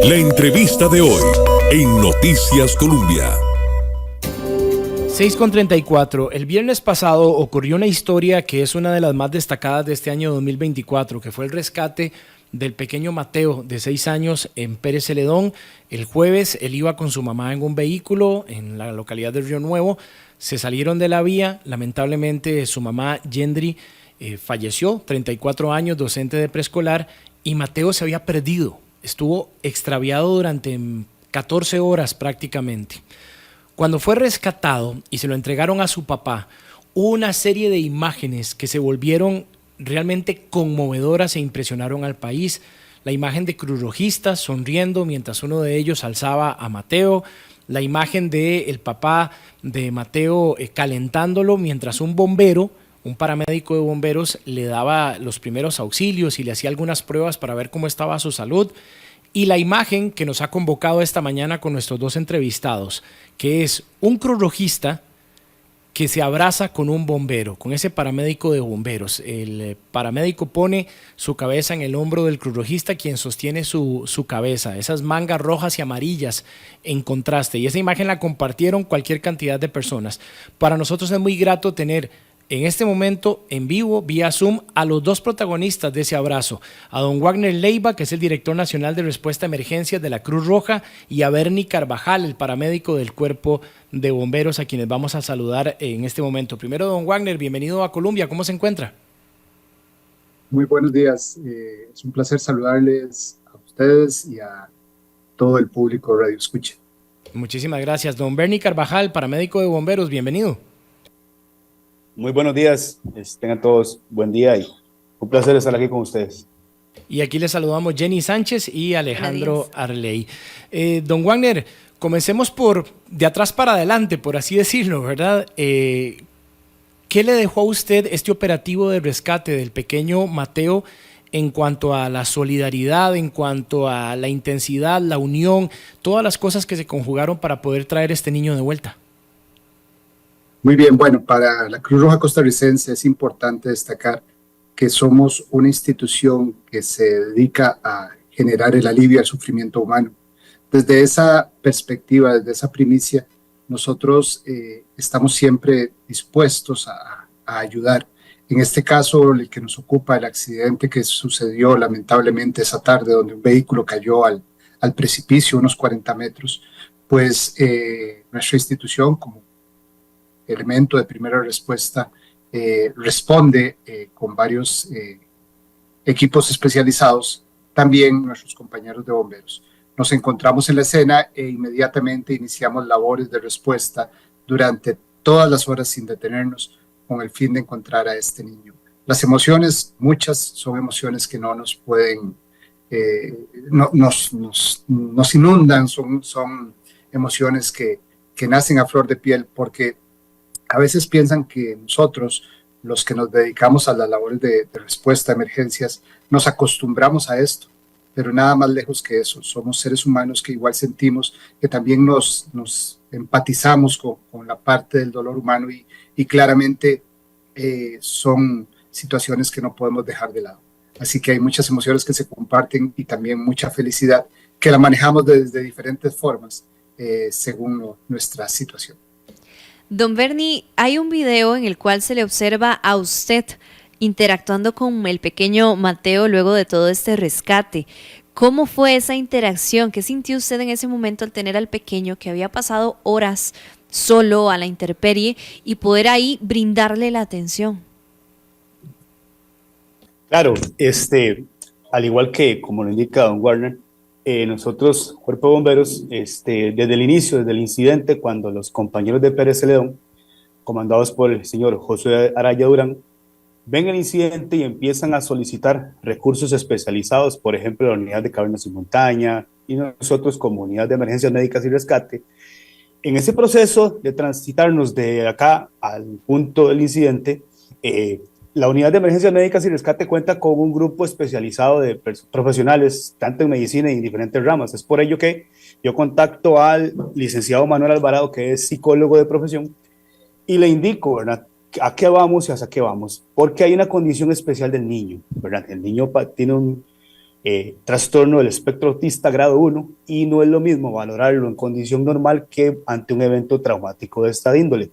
La entrevista de hoy en Noticias Colombia. 6:34. El viernes pasado ocurrió una historia que es una de las más destacadas de este año 2024, que fue el rescate del pequeño Mateo de 6 años en Pérez Celedón. El jueves él iba con su mamá en un vehículo en la localidad de Río Nuevo. Se salieron de la vía. Lamentablemente su mamá Yendri falleció, 34 años, docente de preescolar, y Mateo se había perdido. Estuvo extraviado durante 14 horas prácticamente. Cuando fue rescatado y se lo entregaron a su papá, hubo una serie de imágenes que se volvieron realmente conmovedoras e impresionaron al país. La imagen de cruzrojistas sonriendo mientras uno de ellos alzaba a Mateo, la imagen del papá de Mateo calentándolo mientras un bombero, un paramédico de bomberos, le daba los primeros auxilios y le hacía algunas pruebas para ver cómo estaba su salud. Y la imagen que nos ha convocado esta mañana con nuestros dos entrevistados, que es un cruzrojista que se abraza con un bombero, con ese paramédico de bomberos. El paramédico pone su cabeza en el hombro del cruzrojista, quien sostiene su cabeza, esas mangas rojas y amarillas en contraste. Y esa imagen la compartieron cualquier cantidad de personas. Para nosotros es muy grato tener en este momento, en vivo, vía Zoom, a los dos protagonistas de ese abrazo, a don Wagner Leiva, que es el director nacional de respuesta a emergencias de la Cruz Roja, y a Bernie Carvajal, el paramédico del Cuerpo de Bomberos, a quienes vamos a saludar en este momento. Primero, don Wagner, bienvenido a Colombia, ¿cómo se encuentra? Muy buenos días, es un placer saludarles a ustedes y a todo el público Radio Escucha. Muchísimas gracias. Don Bernie Carvajal, paramédico de bomberos, bienvenido. Muy buenos días, tengan todos buen día y un placer estar aquí con ustedes. Y aquí les saludamos Jenny Sánchez y Alejandro Arley. Don Wagner, comencemos por de atrás para adelante, por así decirlo, ¿verdad? ¿Qué le dejó a usted este operativo de rescate del pequeño Mateo en cuanto a la solidaridad, en cuanto a la intensidad, la unión, todas las cosas que se conjugaron para poder traer a este niño de vuelta? Muy bien, bueno, para la Cruz Roja Costarricense es importante destacar que somos una institución que se dedica a generar el alivio al sufrimiento humano. Desde esa perspectiva, desde esa primicia, nosotros estamos siempre dispuestos a ayudar. En este caso, el que nos ocupa, el accidente que sucedió lamentablemente esa tarde, donde un vehículo cayó al precipicio, unos 40 metros, pues nuestra institución, como elemento de primera respuesta, responde con varios equipos especializados, también nuestros compañeros de bomberos. Nos encontramos en la escena e inmediatamente iniciamos labores de respuesta durante todas las horas sin detenernos con el fin de encontrar a este niño. Las emociones, muchas son emociones que no nos pueden, nos inundan, son emociones que nacen a flor de piel, porque a veces piensan que nosotros, los que nos dedicamos a las labores de respuesta a emergencias, nos acostumbramos a esto, pero nada más lejos que eso. Somos seres humanos que igual sentimos, que también nos empatizamos con la parte del dolor humano y claramente son situaciones que no podemos dejar de lado. Así que hay muchas emociones que se comparten y también mucha felicidad que la manejamos desde diferentes formas según nuestra situación. Don Bernie, hay un video en el cual se le observa a usted interactuando con el pequeño Mateo luego de todo este rescate. ¿Cómo fue esa interacción? ¿Qué sintió usted en ese momento al tener al pequeño que había pasado horas solo a la intemperie y poder ahí brindarle la atención? Claro, al igual que como lo indica don Wagner, nosotros, Cuerpo de Bomberos, desde el inicio, desde el incidente, cuando los compañeros de Pérez Celedón, comandados por el señor Josué Araya Durán, ven el incidente y empiezan a solicitar recursos especializados, por ejemplo, la unidad de cavernas y montaña, y nosotros como unidad de emergencias médicas y rescate. En ese proceso de transitarnos de acá al punto del incidente, la unidad de emergencias médicas y rescate cuenta con un grupo especializado de profesionales, tanto en medicina y en diferentes ramas. Es por ello que yo contacto al licenciado Manuel Alvarado, que es psicólogo de profesión, y le indico, ¿verdad?, a qué vamos y hacia qué vamos, porque hay una condición especial del niño, ¿verdad? El niño tiene trastorno del espectro autista grado 1 y no es lo mismo valorarlo en condición normal que ante un evento traumático de esta índole.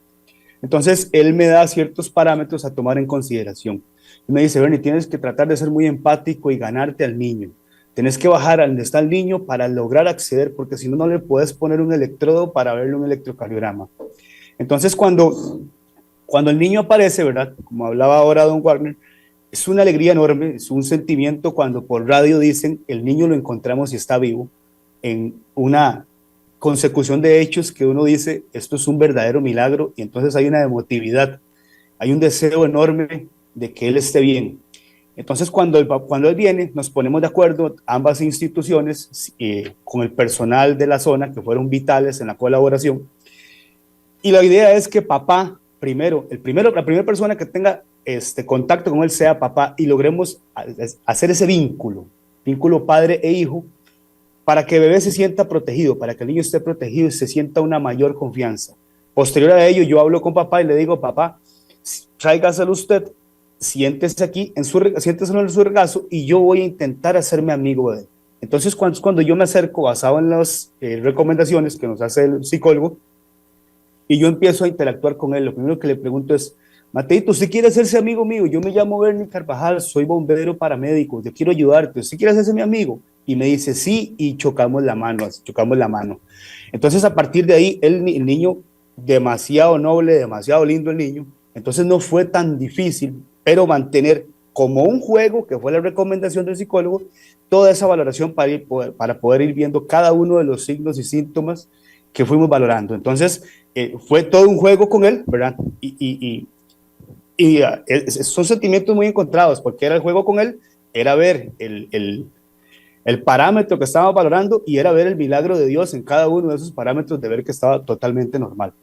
Entonces, él me da ciertos parámetros a tomar en consideración. Me dice, Bernie, tienes que tratar de ser muy empático y ganarte al niño. Tienes que bajar a donde está el niño para lograr acceder, porque si no, no le puedes poner un electrodo para verle un electrocardiograma. Entonces, cuando el niño aparece, ¿verdad? Como hablaba ahora don Wagner, es una alegría enorme, es un sentimiento cuando por radio dicen, el niño lo encontramos y está vivo, en una consecución de hechos que uno dice, esto es un verdadero milagro, y entonces hay una emotividad, hay un deseo enorme de que él esté bien. Entonces, cuando él viene, nos ponemos de acuerdo, ambas instituciones, con el personal de la zona, que fueron vitales en la colaboración, y la idea es que papá, la primera persona que tenga contacto con él sea papá, y logremos hacer ese vínculo padre e hijo, para que el bebé se sienta protegido, para que el niño esté protegido y se sienta una mayor confianza. Posterior a ello, yo hablo con papá y le digo, papá, tráigaselo usted, siéntese aquí, siénteselo en su regazo y yo voy a intentar hacerme amigo de él. Entonces, cuando yo me acerco, basado en las recomendaciones que nos hace el psicólogo, y yo empiezo a interactuar con él, lo primero que le pregunto es, Mateito, ¿usted quiere hacerse amigo mío? Yo me llamo Bernie Carvajal, soy bombero paramédico, yo quiero ayudarte, ¿usted quiere hacerse mi amigo? Y me dice sí, y chocamos la mano. Entonces, a partir de ahí, el niño, demasiado noble, demasiado lindo el niño, entonces no fue tan difícil, pero mantener como un juego, que fue la recomendación del psicólogo, toda esa valoración para poder ir viendo cada uno de los signos y síntomas que fuimos valorando. Entonces, fue todo un juego con él, ¿verdad? Son sentimientos muy encontrados, porque era el juego con él, era ver el parámetro que estaba valorando y era ver el milagro de Dios en cada uno de esos parámetros, de ver que estaba totalmente normal.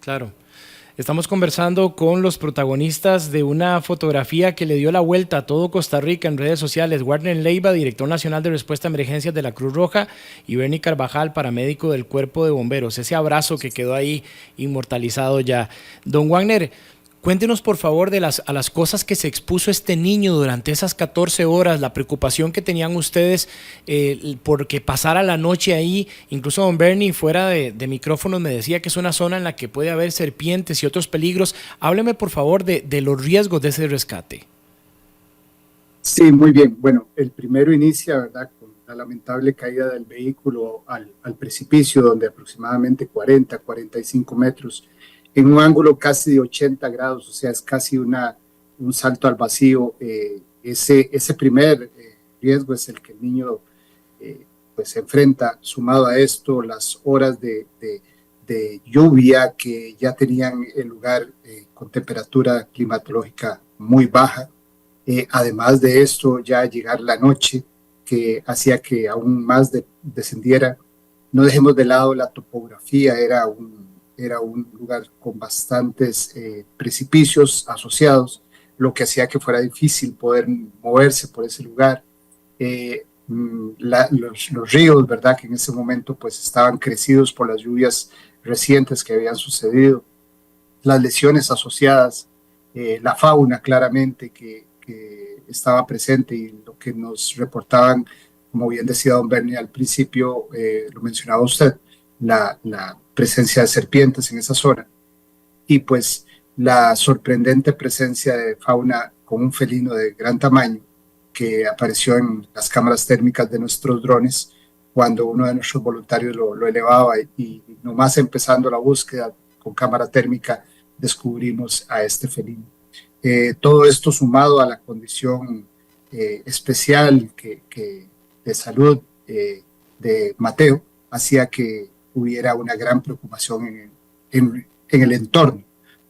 Claro. Estamos conversando con los protagonistas de una fotografía que le dio la vuelta a todo Costa Rica en redes sociales. Wagner Leiva, director nacional de respuesta a emergencias de la Cruz Roja, y Bernie Carvajal, paramédico del Cuerpo de Bomberos. Ese abrazo que quedó ahí inmortalizado ya. Don Wagner, cuéntenos por favor a las cosas que se expuso este niño durante esas 14 horas, la preocupación que tenían ustedes porque pasara la noche ahí. Incluso don Bernie, fuera de micrófonos, me decía que es una zona en la que puede haber serpientes y otros peligros. Hábleme por favor de los riesgos de ese rescate. Sí, muy bien. Bueno, el primero inicia, ¿verdad?, con la lamentable caída del vehículo al precipicio, donde aproximadamente 45 metros, en un ángulo casi de 80 grados, o sea, es casi un salto al vacío. Ese primer riesgo es el que el niño pues se enfrenta. Sumado a esto, las horas de lluvia que ya tenían el lugar con temperatura climatológica muy baja. Además de esto, ya llegar la noche, que hacía que aún más descendiera. No dejemos de lado la topografía, era un lugar con bastantes precipicios asociados, lo que hacía que fuera difícil poder moverse por ese lugar. Los ríos, ¿verdad?, que en ese momento pues estaban crecidos por las lluvias recientes que habían sucedido, las lesiones asociadas, la fauna claramente que estaba presente, y lo que nos reportaban, como bien decía don Bernie al principio, lo mencionaba usted, la presencia de serpientes en esa zona, y pues la sorprendente presencia de fauna con un felino de gran tamaño que apareció en las cámaras térmicas de nuestros drones cuando uno de nuestros voluntarios lo elevaba, y nomás empezando la búsqueda con cámara térmica descubrimos a este felino. Todo esto sumado a la condición especial de salud de Mateo hacía que hubiera una gran preocupación en el entorno.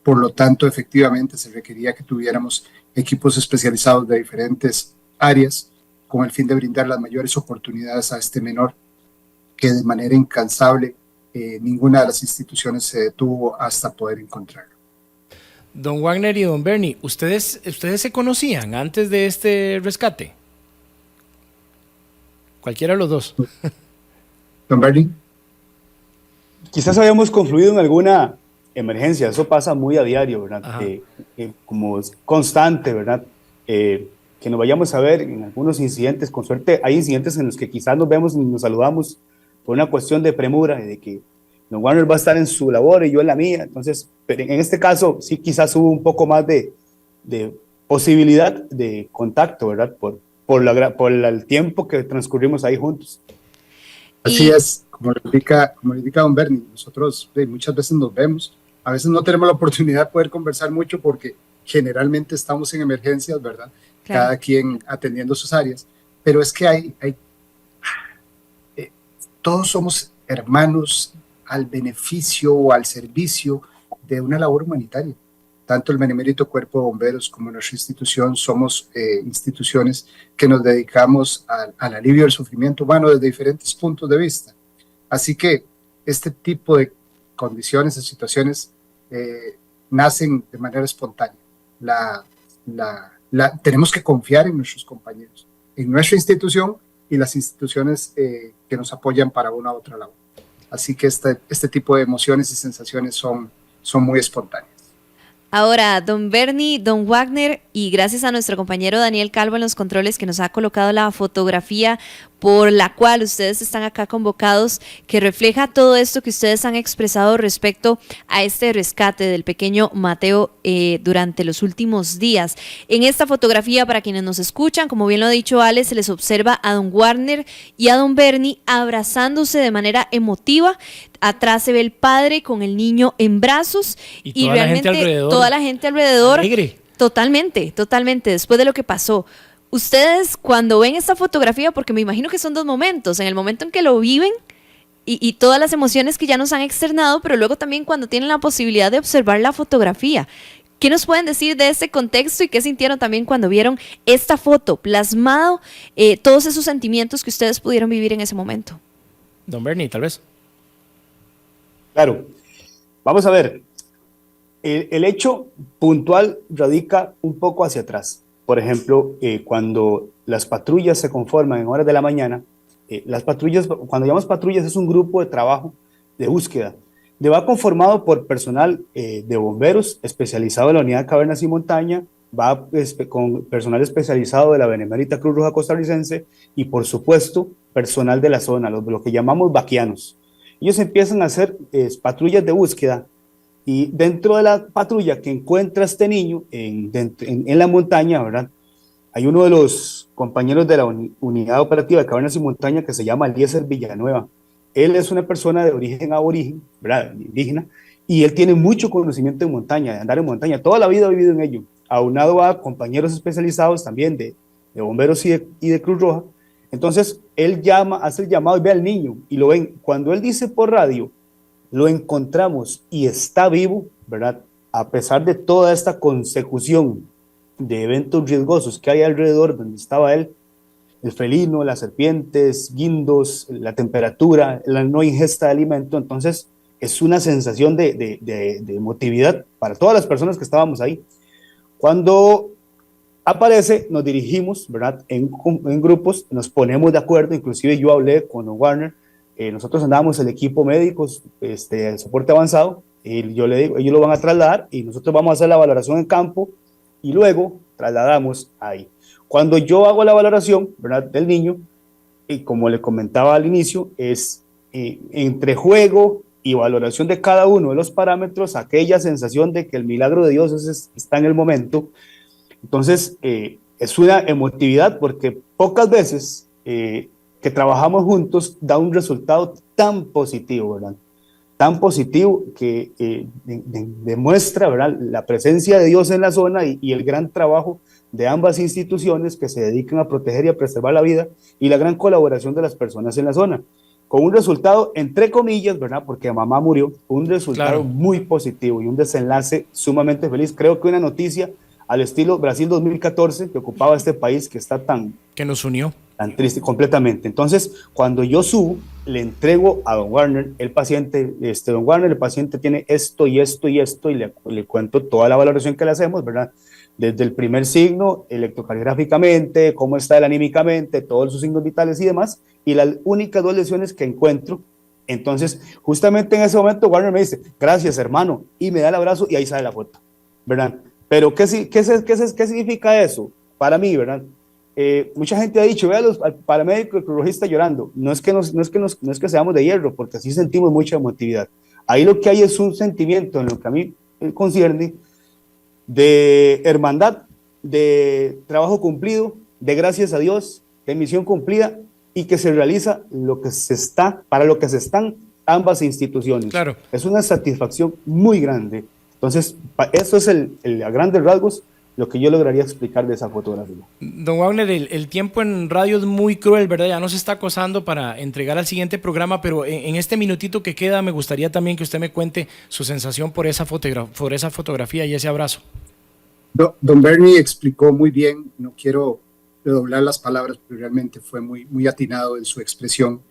Por lo tanto, efectivamente, se requería que tuviéramos equipos especializados de diferentes áreas con el fin de brindar las mayores oportunidades a este menor, que de manera incansable ninguna de las instituciones se detuvo hasta poder encontrarlo. Don Wagner y don Bernie, ¿ustedes se conocían antes de este rescate? Cualquiera de los dos. Don Bernie. Quizás habíamos confluido en alguna emergencia, eso pasa muy a diario, ¿verdad? Como es constante, ¿verdad? que nos vayamos a ver en algunos incidentes. Con suerte hay incidentes en los que quizás nos vemos y nos saludamos por una cuestión de premura, de que don Warner va a estar en su labor y yo en la mía. Entonces, pero en este caso sí quizás hubo un poco más de posibilidad de contacto, ¿verdad? Por el tiempo que transcurrimos ahí juntos. Así es, como le indica don Bernie, nosotros muchas veces nos vemos, a veces no tenemos la oportunidad de poder conversar mucho porque generalmente estamos en emergencias, ¿verdad? Claro. Cada quien atendiendo sus áreas, pero es que todos somos hermanos al beneficio o al servicio de una labor humanitaria. Tanto el Benemérito Cuerpo de Bomberos como nuestra institución somos instituciones que nos dedicamos al alivio del sufrimiento humano desde diferentes puntos de vista. Así que este tipo de condiciones o situaciones nacen de manera espontánea. Tenemos que confiar en nuestros compañeros, en nuestra institución y las instituciones que nos apoyan para una u otra labor. Así que este tipo de emociones y sensaciones son muy espontáneas. Ahora, don Bernie, don Wagner, y gracias a nuestro compañero Daniel Calvo en los controles que nos ha colocado la fotografía por la cual ustedes están acá convocados, que refleja todo esto que ustedes han expresado respecto a este rescate del pequeño Mateo durante los últimos días. En esta fotografía, para quienes nos escuchan, como bien lo ha dicho Ale, se les observa a don Wagner y a don Bernie abrazándose de manera emotiva. Atrás se ve el padre con el niño en brazos y realmente toda la gente alrededor. Alegre. Totalmente. Después de lo que pasó. Ustedes cuando ven esta fotografía, porque me imagino que son dos momentos, en el momento en que lo viven y todas las emociones que ya nos han externado, pero luego también cuando tienen la posibilidad de observar la fotografía. ¿Qué nos pueden decir de este contexto y qué sintieron también cuando vieron esta foto plasmado, todos esos sentimientos que ustedes pudieron vivir en ese momento? Don Bernie, tal vez. Claro, vamos a ver, el hecho puntual radica un poco hacia atrás. Por ejemplo, cuando las patrullas se conforman en horas de la mañana, las patrullas, cuando llamamos patrullas, es un grupo de trabajo de búsqueda, va conformado por personal de bomberos especializado en la unidad de cavernas y montaña, va con personal especializado de la Benemérita Cruz Roja Costarricense y, por supuesto, personal de la zona, lo que llamamos vaquianos. Ellos empiezan a hacer patrullas de búsqueda y dentro de la patrulla que encuentra a este niño en la montaña, ¿verdad? Hay uno de los compañeros de la unidad operativa de cavernas y montaña que se llama Eliezer Villanueva. Él es una persona de origen aborigen, ¿verdad? Indígena, y él tiene mucho conocimiento en montaña, de andar en montaña, toda la vida ha vivido en ello, aunado a compañeros especializados también de bomberos y de Cruz Roja. Entonces él hace el llamado y ve al niño y lo ven. Cuando él dice por radio, lo encontramos y está vivo, ¿verdad? A pesar de toda esta consecución de eventos riesgosos que hay alrededor donde estaba él, el felino, las serpientes, guindos, la temperatura, la no ingesta de alimento. Entonces es una sensación de emotividad para todas las personas que estábamos ahí. Cuando aparece, nos dirigimos, ¿verdad? En grupos, nos ponemos de acuerdo, inclusive yo hablé con Warner, nosotros andábamos el equipo médicos, de soporte avanzado, y yo le digo, ellos lo van a trasladar y nosotros vamos a hacer la valoración en campo y luego trasladamos ahí. Cuando yo hago la valoración, ¿verdad? Del niño, y como le comentaba al inicio, es entre juego y valoración de cada uno de los parámetros, aquella sensación de que el milagro de Dios está en el momento. Entonces, es una emotividad porque pocas veces que trabajamos juntos da un resultado tan positivo, ¿verdad? Tan positivo que demuestra, ¿verdad?, la presencia de Dios en la zona y el gran trabajo de ambas instituciones que se dedican a proteger y a preservar la vida y la gran colaboración de las personas en la zona. Con un resultado, entre comillas, ¿verdad?, porque mamá murió, un resultado muy positivo y un desenlace sumamente feliz. Creo que una noticia al estilo Brasil 2014 que ocupaba este país que está que nos unió. Tan triste completamente. Entonces, cuando yo subo, le entrego a don Warner, el paciente, don Warner, el paciente tiene esto y esto y esto, y le cuento toda la valoración que le hacemos, ¿verdad? Desde el primer signo, electrocardiográficamente, cómo está él anímicamente, todos sus signos vitales y demás, y las únicas 2 lesiones que encuentro. Entonces, justamente en ese momento, Warner me dice, gracias, hermano, y me da el abrazo y ahí sale la foto, ¿verdad? Pero, ¿qué significa eso? para mí, ¿verdad? Mucha gente ha dicho, vea al paramédico, el cruzrojista llorando. No es que seamos de hierro, porque así sentimos mucha emotividad. Ahí lo que hay es un sentimiento, en lo que a mí concierne, de hermandad, de trabajo cumplido, de gracias a Dios, de misión cumplida, y que se realiza para lo que se están ambas instituciones. Claro. Es una satisfacción muy grande. Entonces, eso es a grandes rasgos lo que yo lograría explicar de esa fotografía. Don Wagner, el tiempo en radio es muy cruel, ¿verdad? Ya nos está acosando para entregar al siguiente programa, pero en este minutito que queda me gustaría también que usted me cuente su sensación por esa fotografía y ese abrazo. Don Bernie explicó muy bien, no quiero redoblar las palabras, pero realmente fue muy atinado en su expresión.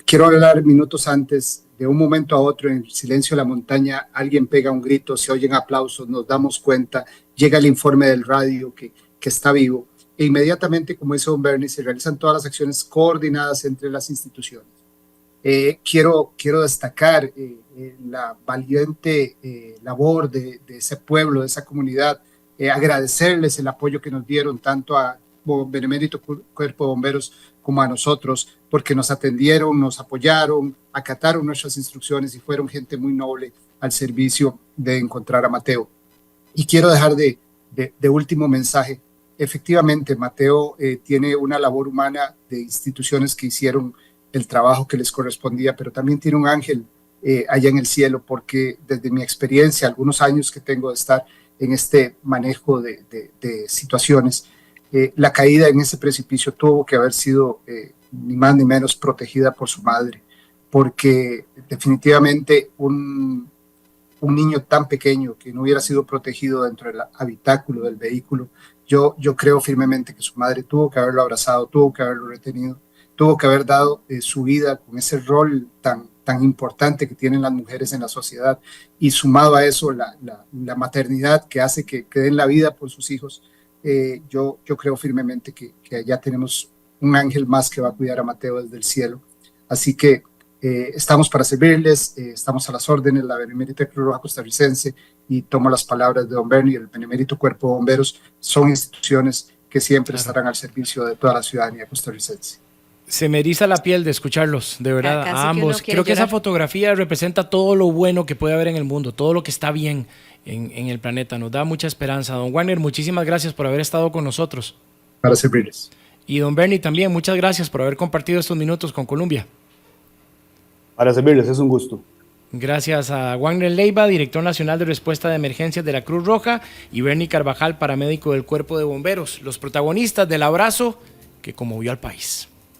Quiero hablar minutos antes, de un momento a otro, en el silencio de la montaña, alguien pega un grito, se oyen aplausos, nos damos cuenta, llega el informe del radio que está vivo, e inmediatamente, como dice don Bernie, se realizan todas las acciones coordinadas entre las instituciones. Quiero destacar la valiente labor de ese pueblo, de esa comunidad, agradecerles el apoyo que nos dieron tanto a Benemérito Cuerpo de Bomberos como a nosotros, porque nos atendieron, nos apoyaron, acataron nuestras instrucciones y fueron gente muy noble al servicio de encontrar a Mateo. Y quiero dejar de último mensaje. Efectivamente, Mateo tiene una labor humana de instituciones que hicieron el trabajo que les correspondía, pero también tiene un ángel allá en el cielo, porque desde mi experiencia, algunos años que tengo de estar en este manejo de situaciones, la caída en ese precipicio tuvo que haber sido ni más ni menos protegida por su madre, porque definitivamente un niño tan pequeño que no hubiera sido protegido dentro del habitáculo del vehículo, yo creo firmemente que su madre tuvo que haberlo abrazado, tuvo que haberlo retenido, tuvo que haber dado su vida con ese rol tan importante que tienen las mujeres en la sociedad, y sumado a eso la maternidad que hace que den la vida por sus hijos. Yo creo firmemente que allá tenemos un ángel más que va a cuidar a Mateo desde el cielo. Así que estamos para servirles, estamos a las órdenes, la Benemérita Cruz Roja Costarricense, y tomo las palabras de don Bernie, el Benemérito Cuerpo de Bomberos, son instituciones que siempre estarán al servicio de toda la ciudadanía costarricense. Se me eriza la piel de escucharlos, de verdad, a ambos. Creo que esa fotografía representa todo lo bueno que puede haber en el mundo, todo lo que está bien en el planeta. Nos da mucha esperanza. Don Wagner, muchísimas gracias por haber estado con nosotros. Para servirles. Y don Bernie también, muchas gracias por haber compartido estos minutos con Colombia. Para servirles, es un gusto. Gracias a Wagner Leiva, director nacional de respuesta de emergencias de la Cruz Roja, y Bernie Carvajal, paramédico del Cuerpo de Bomberos, los protagonistas del abrazo que conmovió al país.